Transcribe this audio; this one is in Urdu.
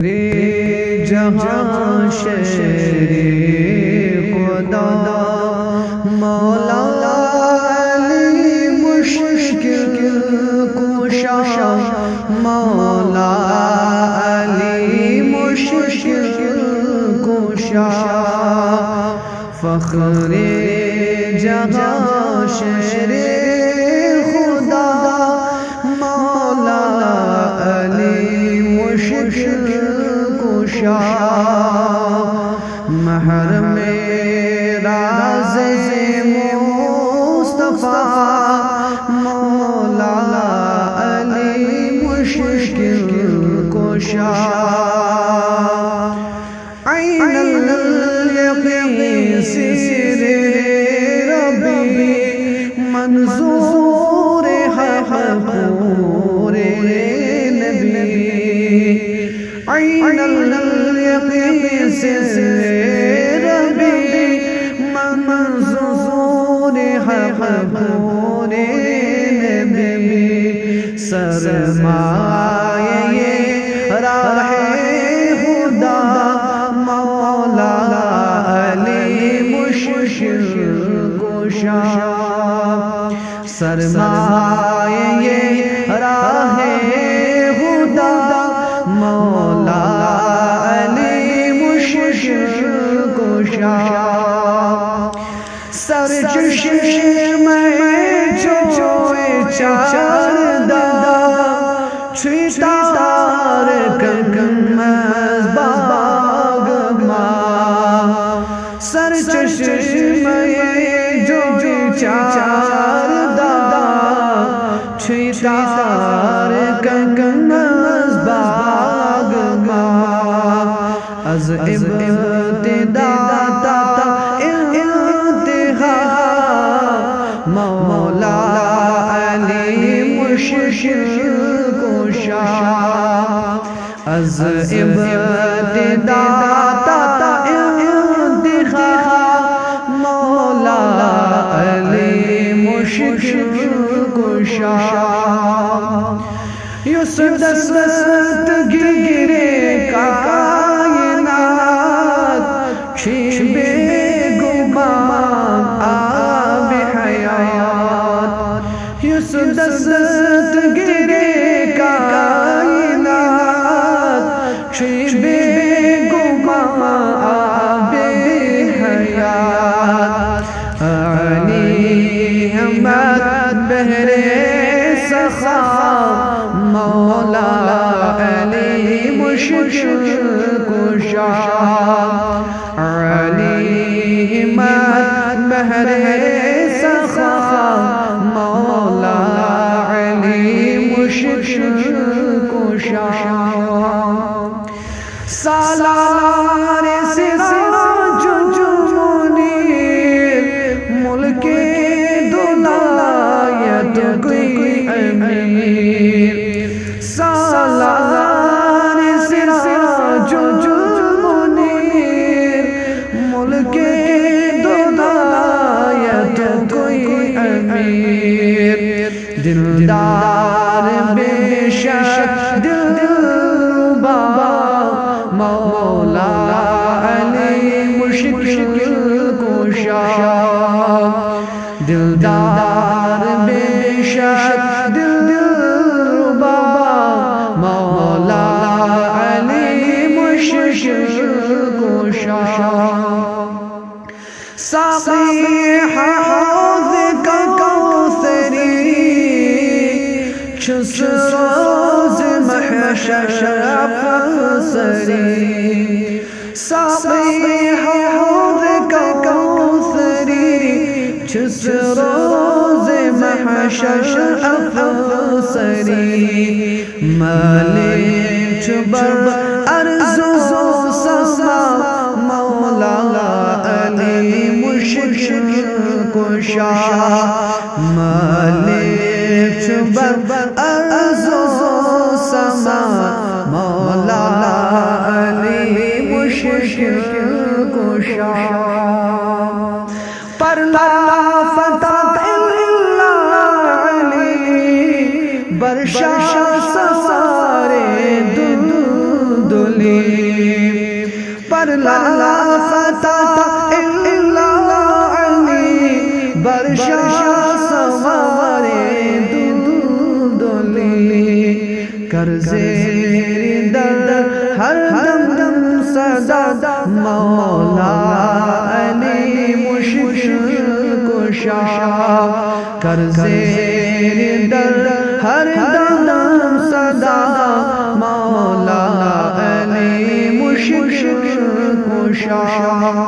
رے جہاں شہر خدا مولا علی مشکل کشا مولا علی مشکل کشا فخر جہاں شہر خدا مولا علی مشکل کشا محرم راز مصطفیٰ مولا علی مشکل کشا عین الیقین سر ربی منظور حقور نبی عین الیقین سر ربی منظور حقور نبی سرمایہ راہ خدا مولا علی مشکل کشا سرمایہ راہ خدا مولا علی مشکل کشا سر چشم چوئے چاردہ چھتار کنمز باغ ماں سر چشم چاردہ چھتار کنمز باغ ماں از ابتدا تا انتہا مولا علی مشکل کشا از ابتدا تا انتہا مولا علی مشکل کشا یس دست گرے کائنات بے گمان آب حیات یس دست گرے کائنات بے گمان آب حیات علی احمد بہرے سخا مولا علی مشکل کشا علی احمد بہرے سخا مولا علی مشکل کشا سالار سراج منیر ملک دولایت کوئی امیر سالار سراج منیر ملک دولایت کوئی امیر دلدار بے شک دلربا مولا علی مشکل کشا دلدار بے شک دلربا مولا علی مشکل کشا ساقی حوض کا کوثری چس روز محشر افسری ساقی حوض کا کوثری چس روز محشر افسری مالک چبر ارض و سما مولا علی مشکل کشا مالک چبر ارض و سما مولا علی مشکل کشا پر لا فتح الا علی برشا سارے دلی پر لا فتح الا علی برشا سوار دودلی کر زیر در ہر دم دم صدا مولا علی مشکل کشا کر زیر در ہر دم صدا مولا علی مشکل کشا